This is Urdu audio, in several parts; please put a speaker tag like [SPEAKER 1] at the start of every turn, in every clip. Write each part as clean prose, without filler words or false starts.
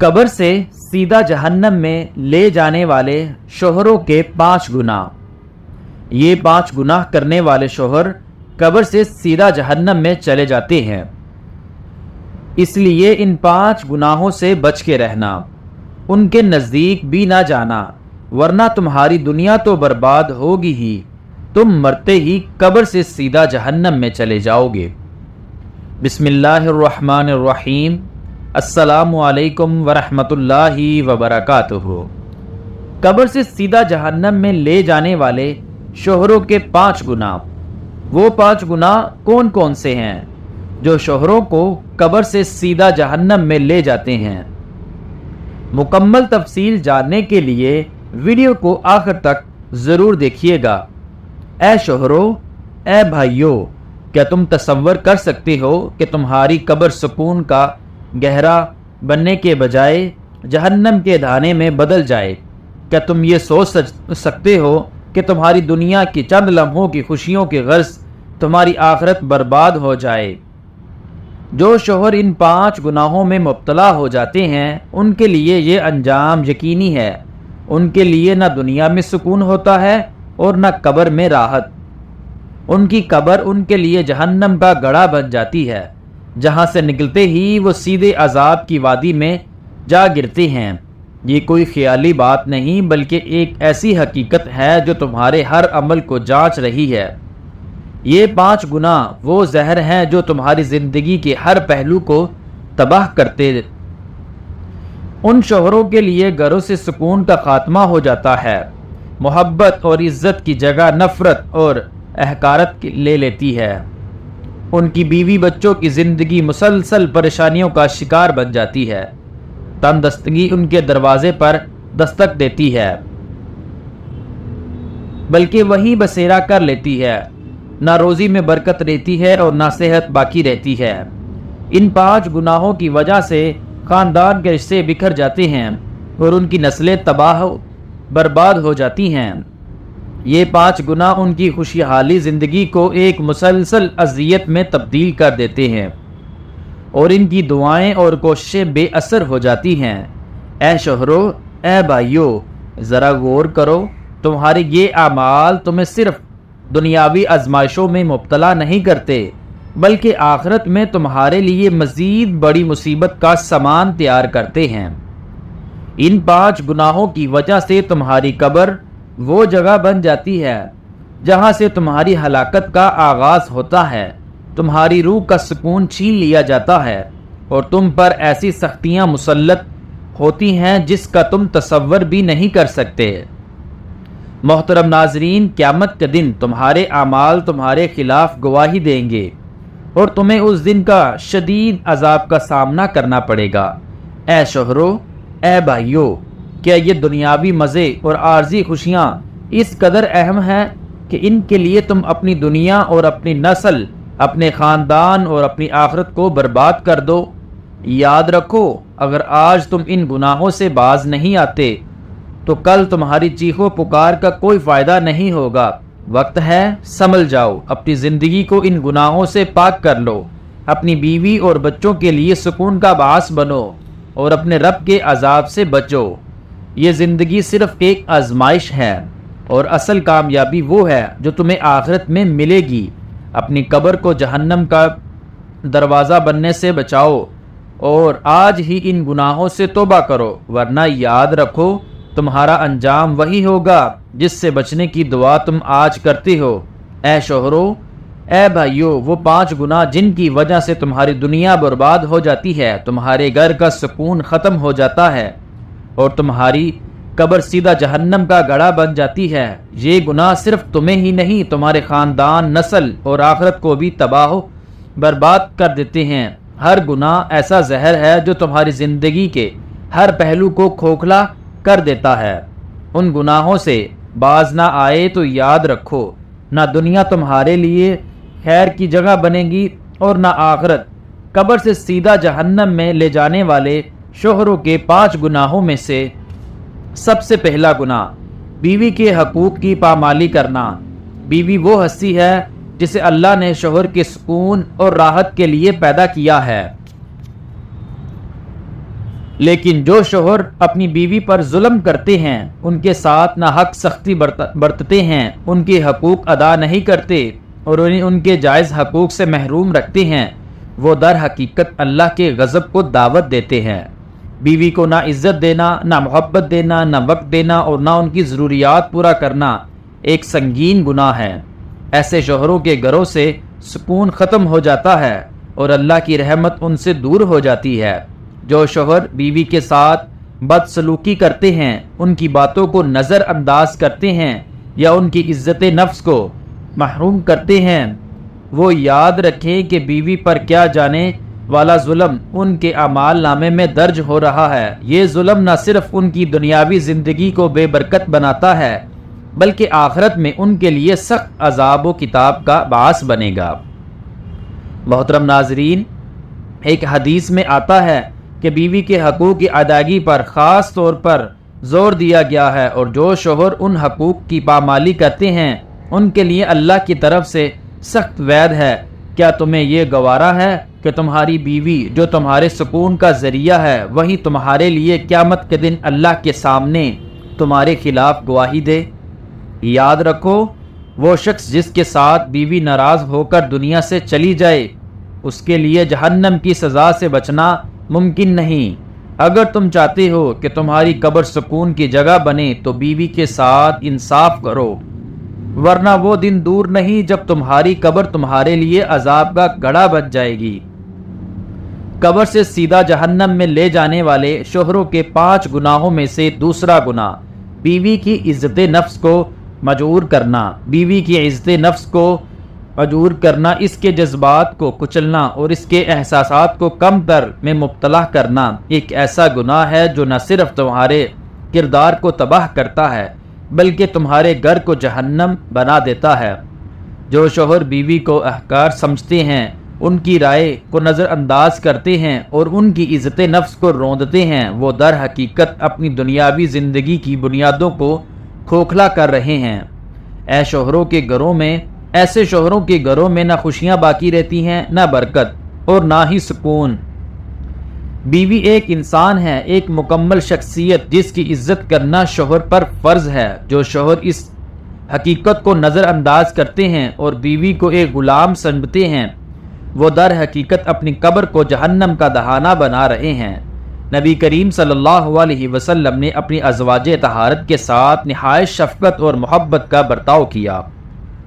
[SPEAKER 1] قبر سے سیدھا جہنم میں لے جانے والے شوہروں کے 5 گناہ۔ یہ 5 گناہ کرنے والے شوہر قبر سے سیدھا جہنم میں چلے جاتے ہیں، اس لیے ان 5 گناہوں سے بچ کے رہنا، ان کے نزدیک بھی نہ جانا، ورنہ تمہاری دنیا تو برباد ہوگی ہی، تم مرتے ہی قبر سے سیدھا جہنم میں چلے جاؤ گے۔ بسم اللہ الرحمن الرحیم۔ السلام علیکم ورحمۃ اللہ وبرکاتہ۔ قبر سے سیدھا جہنم میں لے جانے والے شوہروں کے 5 گناہ۔ وہ 5 گناہ کون کون سے ہیں جو شوہروں کو قبر سے سیدھا جہنم میں لے جاتے ہیں؟ مکمل تفصیل جاننے کے لیے ویڈیو کو آخر تک ضرور دیکھیے گا۔ اے شوہروں، اے بھائیوں، کیا تم تصور کر سکتے ہو کہ تمہاری قبر سکون کا گہرا بننے کے بجائے جہنم کے دھانے میں بدل جائے؟ کیا تم یہ سوچ سکتے ہو کہ تمہاری دنیا کی چند لمحوں کی خوشیوں کے غرض تمہاری آخرت برباد ہو جائے؟ جو شوہر ان 5 گناہوں میں مبتلا ہو جاتے ہیں ان کے لیے یہ انجام یقینی ہے، ان کے لیے نہ دنیا میں سکون ہوتا ہے اور نہ قبر میں راحت۔ ان کی قبر ان کے لیے جہنم کا گڑھا بن جاتی ہے، جہاں سے نکلتے ہی وہ سیدھے عذاب کی وادی میں جا گرتے ہیں۔ یہ کوئی خیالی بات نہیں بلکہ ایک ایسی حقیقت ہے جو تمہارے ہر عمل کو جانچ رہی ہے۔ یہ 5 گناہ وہ زہر ہیں جو تمہاری زندگی کے ہر پہلو کو تباہ کرتے۔ ان شوہروں کے لیے گھروں سے سکون کا خاتمہ ہو جاتا ہے، محبت اور عزت کی جگہ نفرت اور احقارت لے لیتی ہے۔ ان کی بیوی بچوں کی زندگی مسلسل پریشانیوں کا شکار بن جاتی ہے، تندرستگی ان کے دروازے پر دستک دیتی ہے بلکہ وہی بسیرا کر لیتی ہے، نہ روزی میں برکت رہتی ہے اور نہ صحت باقی رہتی ہے۔ ان 5 گناہوں کی وجہ سے خاندان کے رشتے بکھر جاتے ہیں اور ان کی نسلیں تباہ برباد ہو جاتی ہیں۔ یہ 5 گناہ ان کی خوشحالی زندگی کو ایک مسلسل اذیت میں تبدیل کر دیتے ہیں اور ان کی دعائیں اور کوششیں بے اثر ہو جاتی ہیں۔ اے شوہروں، اے بھائیوں، ذرا غور کرو، تمہارے یہ اعمال تمہیں صرف دنیاوی آزمائشوں میں مبتلا نہیں کرتے بلکہ آخرت میں تمہارے لیے مزید بڑی مصیبت کا سامان تیار کرتے ہیں۔ ان 5 گناہوں کی وجہ سے تمہاری قبر وہ جگہ بن جاتی ہے جہاں سے تمہاری ہلاکت کا آغاز ہوتا ہے، تمہاری روح کا سکون چھین لیا جاتا ہے اور تم پر ایسی سختیاں مسلط ہوتی ہیں جس کا تم تصور بھی نہیں کر سکتے۔ محترم ناظرین، قیامت کے دن تمہارے اعمال تمہارے خلاف گواہی دیں گے اور تمہیں اس دن کا شدید عذاب کا سامنا کرنا پڑے گا۔ اے شوہروں، اے بھائیوں، کیا یہ دنیاوی مزے اور عارضی خوشیاں اس قدر اہم ہیں کہ ان کے لیے تم اپنی دنیا اور اپنی نسل، اپنے خاندان اور اپنی آخرت کو برباد کر دو؟ یاد رکھو، اگر آج تم ان گناہوں سے باز نہیں آتے تو کل تمہاری چیخو پکار کا کوئی فائدہ نہیں ہوگا۔ وقت ہے سنبھل جاؤ، اپنی زندگی کو ان گناہوں سے پاک کر لو، اپنی بیوی اور بچوں کے لیے سکون کا باعث بنو اور اپنے رب کے عذاب سے بچو۔ یہ زندگی صرف ایک آزمائش ہے اور اصل کامیابی وہ ہے جو تمہیں آخرت میں ملے گی۔ اپنی قبر کو جہنم کا دروازہ بننے سے بچاؤ اور آج ہی ان گناہوں سے توبہ کرو، ورنہ یاد رکھو تمہارا انجام وہی ہوگا جس سے بچنے کی دعا تم آج کرتے ہو۔ اے شوہروں، اے بھائیوں، وہ 5 گناہ جن کی وجہ سے تمہاری دنیا برباد ہو جاتی ہے، تمہارے گھر کا سکون ختم ہو جاتا ہے اور تمہاری قبر سیدھا جہنم کا گڑھا بن جاتی ہے، یہ گناہ صرف تمہیں ہی نہیں، تمہارے خاندان، نسل اور آخرت کو بھی تباہ برباد کر دیتے ہیں۔ ہر گناہ ایسا زہر ہے جو تمہاری زندگی کے ہر پہلو کو کھوکھلا کر دیتا ہے۔ ان گناہوں سے باز نہ آئے تو یاد رکھو، نہ دنیا تمہارے لیے خیر کی جگہ بنے گی اور نہ آخرت۔ قبر سے سیدھا جہنم میں لے جانے والے شوہروں کے 5 گناہوں میں سے سب سے پہلا گناہ بیوی کے حقوق کی پامالی کرنا۔ بیوی وہ ہستی ہے جسے اللہ نے شوہر کے سکون اور راحت کے لیے پیدا کیا ہے۔ لیکن جو شوہر اپنی بیوی پر ظلم کرتے ہیں، ان کے ساتھ نہ حق سختی برتتے ہیں، ان کے حقوق ادا نہیں کرتے اور انہیں ان کے جائز حقوق سے محروم رکھتے ہیں، وہ در حقیقت اللہ کے غضب کو دعوت دیتے ہیں۔ بیوی کو نہ عزت دینا، نہ محبت دینا، نہ وقت دینا اور نہ ان کی ضروریات پورا کرنا ایک سنگین گناہ ہے۔ ایسے شوہروں کے گھروں سے سکون ختم ہو جاتا ہے اور اللہ کی رحمت ان سے دور ہو جاتی ہے۔ جو شوہر بیوی کے ساتھ بدسلوکی کرتے ہیں، ان کی باتوں کو نظر انداز کرتے ہیں یا ان کی عزت نفس کو محروم کرتے ہیں، وہ یاد رکھیں کہ بیوی پر کیا جانے والا ظلم ان کے اعمال نامے میں درج ہو رہا ہے۔ یہ ظلم نہ صرف ان کی دنیاوی زندگی کو بے برکت بناتا ہے بلکہ آخرت میں ان کے لیے سخت عذاب و کتاب کا باعث بنے گا۔ محترم ناظرین، ایک حدیث میں آتا ہے کہ بیوی کے حقوق کی ادائیگی پر خاص طور پر زور دیا گیا ہے، اور جو شوہر ان حقوق کی پامالی کرتے ہیں ان کے لیے اللہ کی طرف سے سخت وعید ہے۔ کیا تمہیں یہ گوارا ہے کہ تمہاری بیوی جو تمہارے سکون کا ذریعہ ہے وہی تمہارے لیے قیامت کے دن اللہ کے سامنے تمہارے خلاف گواہی دے؟ یاد رکھو، وہ شخص جس کے ساتھ بیوی ناراض ہو کر دنیا سے چلی جائے، اس کے لیے جہنم کی سزا سے بچنا ممکن نہیں۔ اگر تم چاہتے ہو کہ تمہاری قبر سکون کی جگہ بنے تو بیوی کے ساتھ انصاف کرو، ورنہ وہ دن دور نہیں جب تمہاری قبر تمہارے لیے عذاب کا گڑھا بن جائے گی۔ قبر سے سیدھا جہنم میں لے جانے والے شوہروں کے 5 گناہوں میں سے دوسرا گناہ بیوی کی عزت نفس کو مجروح کرنا۔ بیوی کی عزت نفس کو مجروح کرنا، اس کے جذبات کو کچلنا اور اس کے احساسات کو کم تر میں مبتلا کرنا ایک ایسا گناہ ہے جو نہ صرف تمہارے کردار کو تباہ کرتا ہے بلکہ تمہارے گھر کو جہنم بنا دیتا ہے۔ جو شوہر بیوی کو احقار سمجھتے ہیں، ان کی رائے کو نظر انداز کرتے ہیں اور ان کی عزت نفس کو روندتے ہیں، وہ در حقیقت اپنی دنیاوی زندگی کی بنیادوں کو کھوکھلا کر رہے ہیں۔ ایسے شوہروں کے گھروں میں نہ خوشیاں باقی رہتی ہیں، نہ برکت اور نہ ہی سکون۔ بیوی ایک انسان ہے، ایک مکمل شخصیت جس کی عزت کرنا شوہر پر فرض ہے۔ جو شوہر اس حقیقت کو نظر انداز کرتے ہیں اور بیوی کو ایک غلام سمجھتے ہیں، وہ در حقیقت اپنی قبر کو جہنم کا دہانہ بنا رہے ہیں۔ نبی کریم صلی اللہ علیہ وسلم نے اپنی ازواج طہارت کے ساتھ نہایت شفقت اور محبت کا برتاؤ کیا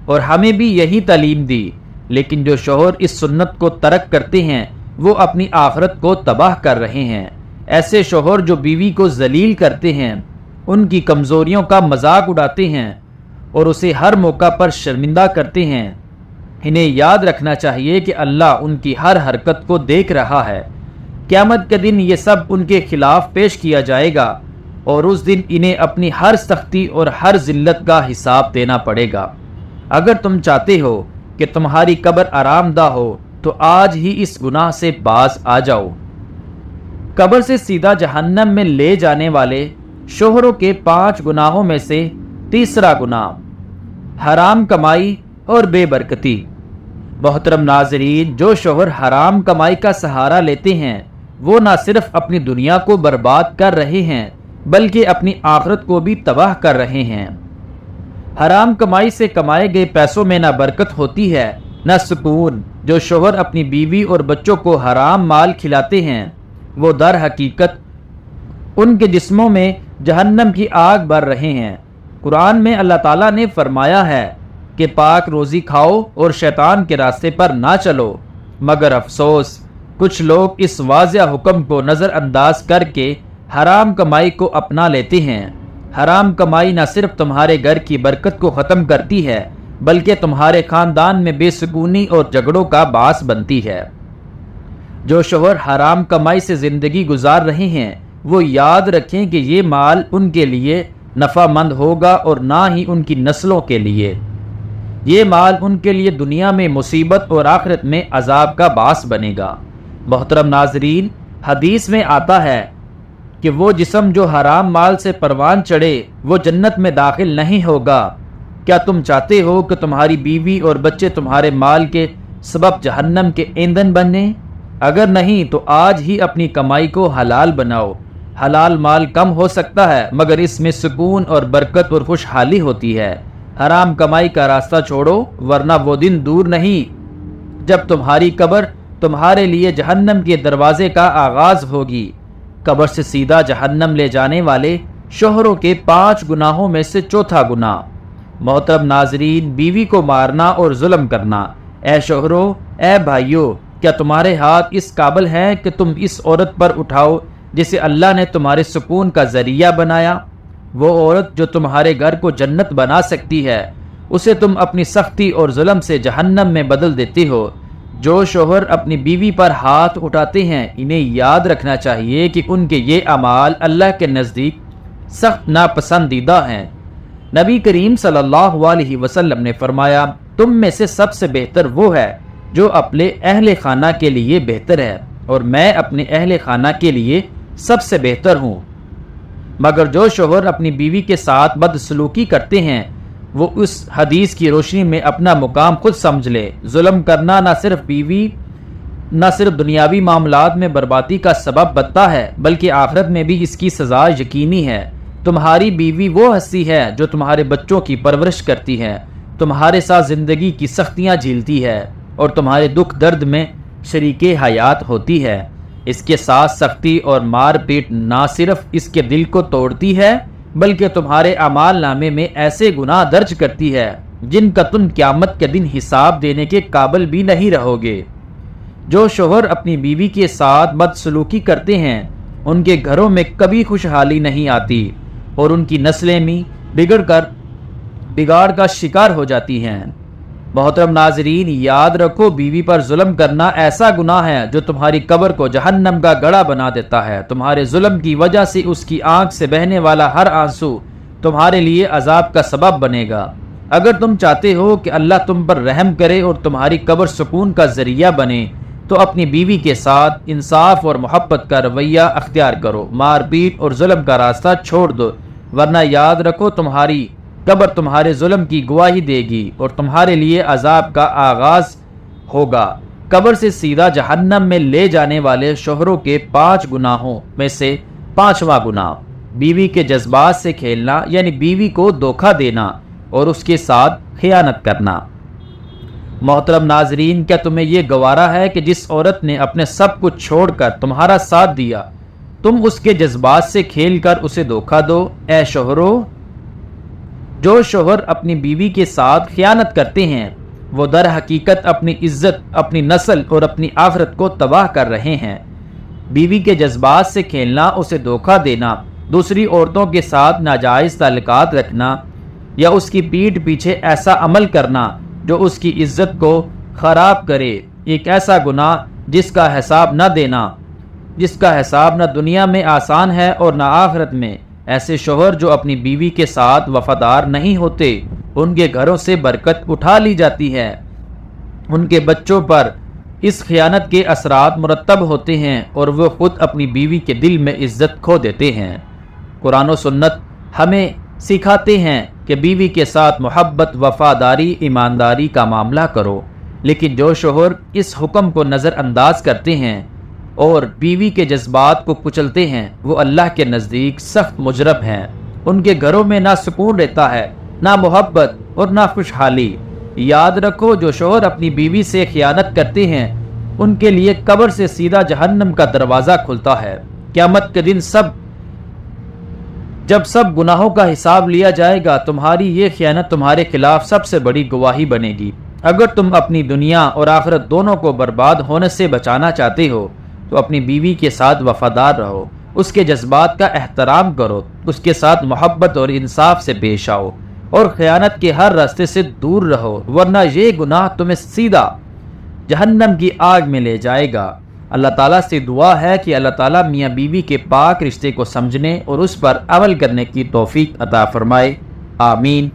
[SPEAKER 1] اور ہمیں بھی یہی تعلیم دی، لیکن جو شوہر اس سنت کو ترک کرتے ہیں وہ اپنی آخرت کو تباہ کر رہے ہیں۔ ایسے شوہر جو بیوی کو ذلیل کرتے ہیں، ان کی کمزوریوں کا مذاق اڑاتے ہیں اور اسے ہر موقع پر شرمندہ کرتے ہیں، انہیں یاد رکھنا چاہیے کہ اللہ ان کی ہر حرکت کو دیکھ رہا ہے۔ قیامت کے دن یہ سب ان کے خلاف پیش کیا جائے گا اور اس دن انہیں اپنی ہر سختی اور ہر ذلت کا حساب دینا پڑے گا۔ اگر تم چاہتے ہو کہ تمہاری قبر آرام دہ ہو تو آج ہی اس گناہ سے باز آ جاؤ۔ قبر سے سیدھا جہنم میں لے جانے والے شوہروں کے 5 گناہوں میں سے تیسرا گناہ حرام کمائی اور بے برکتی۔ محترم ناظرین، جو شوہر حرام کمائی کا سہارا لیتے ہیں وہ نہ صرف اپنی دنیا کو برباد کر رہے ہیں بلکہ اپنی آخرت کو بھی تباہ کر رہے ہیں۔ حرام کمائی سے کمائے گئے پیسوں میں نہ برکت ہوتی ہے نہ سکون۔ جو شوہر اپنی بیوی اور بچوں کو حرام مال کھلاتے ہیں وہ در حقیقت ان کے جسموں میں جہنم کی آگ بر رہے ہیں۔ قرآن میں اللہ تعالیٰ نے فرمایا ہے کہ پاک روزی کھاؤ اور شیطان کے راستے پر نہ چلو، مگر افسوس کچھ لوگ اس واضح حکم کو نظر انداز کر کے حرام کمائی کو اپنا لیتے ہیں۔ حرام کمائی نہ صرف تمہارے گھر کی برکت کو ختم کرتی ہے بلکہ تمہارے خاندان میں بے سکونی اور جھگڑوں کا باعث بنتی ہے۔ جو شوہر حرام کمائی سے زندگی گزار رہے ہیں وہ یاد رکھیں کہ یہ مال ان کے لیے نفع مند ہوگا اور نہ ہی ان کی نسلوں کے لیے۔ یہ مال ان کے لیے دنیا میں مصیبت اور آخرت میں عذاب کا باعث بنے گا۔ محترم ناظرین، حدیث میں آتا ہے کہ وہ جسم جو حرام مال سے پروان چڑھے وہ جنت میں داخل نہیں ہوگا۔ کیا تم چاہتے ہو کہ تمہاری بیوی اور بچے تمہارے مال کے سبب جہنم کے ایندھن بنیں؟ اگر نہیں تو آج ہی اپنی کمائی کو حلال بناؤ۔ حلال مال کم ہو سکتا ہے مگر اس میں سکون اور برکت اور خوشحالی ہوتی ہے۔ حرام کمائی کا راستہ چھوڑو ورنہ وہ دن دور نہیں جب تمہاری قبر تمہارے لیے جہنم کے دروازے کا آغاز ہوگی۔ قبر سے سیدھا جہنم لے جانے والے شوہروں کے 5 گناہوں میں سے چوتھا گناہ۔ محترم ناظرین، بیوی کو مارنا اور ظلم کرنا۔ اے شوہروں، اے بھائیوں، کیا تمہارے ہاتھ اس قابل ہیں کہ تم اس عورت پر اٹھاؤ جسے اللہ نے تمہارے سکون کا ذریعہ بنایا؟ وہ عورت جو تمہارے گھر کو جنت بنا سکتی ہے، اسے تم اپنی سختی اور ظلم سے جہنم میں بدل دیتے ہو۔ جو شوہر اپنی بیوی پر ہاتھ اٹھاتے ہیں انہیں یاد رکھنا چاہیے کہ ان کے یہ اعمال اللہ کے نزدیک سخت ناپسندیدہ ہیں۔ نبی کریم صلی اللہ علیہ وسلم نے فرمایا، تم میں سے سب سے بہتر وہ ہے جو اپنے اہل خانہ کے لیے بہتر ہے، اور میں اپنے اہل خانہ کے لیے سب سے بہتر ہوں۔ مگر جو شوہر اپنی بیوی کے ساتھ بدسلوکی کرتے ہیں وہ اس حدیث کی روشنی میں اپنا مقام خود سمجھ لے۔ ظلم کرنا نہ صرف دنیاوی معاملات میں بربادی کا سبب بنتا ہے بلکہ آخرت میں بھی اس کی سزا یقینی ہے۔ تمہاری بیوی وہ ہستی ہے جو تمہارے بچوں کی پرورش کرتی ہے، تمہارے ساتھ زندگی کی سختیاں جھیلتی ہے اور تمہارے دکھ درد میں شریک حیات ہوتی ہے۔ اس کے ساتھ سختی اور مار پیٹ نہ صرف اس کے دل کو توڑتی ہے بلکہ تمہارے اعمال نامے میں ایسے گناہ درج کرتی ہے جن کا تم قیامت کے دن حساب دینے کے قابل بھی نہیں رہو گے۔ جو شوہر اپنی بیوی کے ساتھ بدسلوکی کرتے ہیں ان کے گھروں میں کبھی خوشحالی نہیں آتی اور ان کی نسلیں بھی بگاڑ کا شکار ہو جاتی ہیں۔ محترم ناظرین، یاد رکھو، بیوی پر ظلم کرنا ایسا گناہ ہے جو تمہاری قبر کو جہنم کا گڑھا بنا دیتا ہے۔ تمہارے ظلم کی وجہ سے اس کی آنکھ سے بہنے والا ہر آنسو تمہارے لیے عذاب کا سبب بنے گا۔ اگر تم چاہتے ہو کہ اللہ تم پر رحم کرے اور تمہاری قبر سکون کا ذریعہ بنے تو اپنی بیوی کے ساتھ انصاف اور محبت کا رویہ اختیار کرو، مار پیٹ اور ظلم کا راستہ چھوڑ دو، ورنہ یاد رکھو تمہاری قبر تمہارے ظلم کی گواہی دے گی اور تمہارے لیے عذاب کا آغاز ہوگا۔ قبر سے سیدھا جہنم میں لے جانے والے شوہروں کے 5 گناہوں میں سے 5واں گناہ بیوی کے جذبات سے کھیلنا، یعنی بیوی کو دھوکہ دینا اور اس کے ساتھ خیانت کرنا۔ محترم ناظرین، کیا تمہیں یہ گوارا ہے کہ جس عورت نے اپنے سب کچھ چھوڑ کر تمہارا ساتھ دیا تم اس کے جذبات سے کھیل کر اسے دھوکہ دو؟ اے شوہروں، جو شوہر اپنی بیوی کے ساتھ خیانت کرتے ہیں وہ در حقیقت اپنی عزت، اپنی نسل اور اپنی آخرت کو تباہ کر رہے ہیں۔ بیوی کے جذبات سے کھیلنا، اسے دھوکہ دینا، دوسری عورتوں کے ساتھ ناجائز تعلقات رکھنا یا اس کی پیٹھ پیچھے ایسا عمل کرنا جو اس کی عزت کو خراب کرے، ایک ایسا گناہ جس کا حساب نہ دنیا میں آسان ہے اور نہ آخرت میں۔ ایسے شوہر جو اپنی بیوی کے ساتھ وفادار نہیں ہوتے ان کے گھروں سے برکت اٹھا لی جاتی ہے، ان کے بچوں پر اس خیانت کے اثرات مرتب ہوتے ہیں اور وہ خود اپنی بیوی کے دل میں عزت کھو دیتے ہیں۔ قرآن و سنت ہمیں سکھاتے ہیں کہ بیوی کے ساتھ محبت، وفاداری، ایمانداری کا معاملہ کرو، لیکن جو شوہر اس حکم کو نظر انداز کرتے ہیں اور بیوی کے جذبات کو کچلتے ہیں وہ اللہ کے نزدیک سخت مجرم ہیں۔ ان کے گھروں میں نہ سکون رہتا ہے، نہ محبت اور نہ خوشحالی۔ یاد رکھو، جو شوہر اپنی بیوی سے خیانت کرتے ہیں ان کے لیے قبر سے سیدھا جہنم کا دروازہ کھلتا ہے۔ قیامت کے دن جب سب گناہوں کا حساب لیا جائے گا تمہاری یہ خیانت تمہارے خلاف سب سے بڑی گواہی بنے گی۔ اگر تم اپنی دنیا اور آخرت دونوں کو برباد ہونے سے بچانا چاہتے ہو تو اپنی بیوی کے ساتھ وفادار رہو، اس کے جذبات کا احترام کرو، اس کے ساتھ محبت اور انصاف سے پیش آؤ اور خیانت کے ہر راستے سے دور رہو، ورنہ یہ گناہ تمہیں سیدھا جہنم کی آگ میں لے جائے گا۔ اللہ تعالیٰ سے دعا ہے کہ اللہ تعالیٰ میاں بیوی کے پاک رشتے کو سمجھنے اور اس پر عمل کرنے کی توفیق عطا فرمائے۔ آمین۔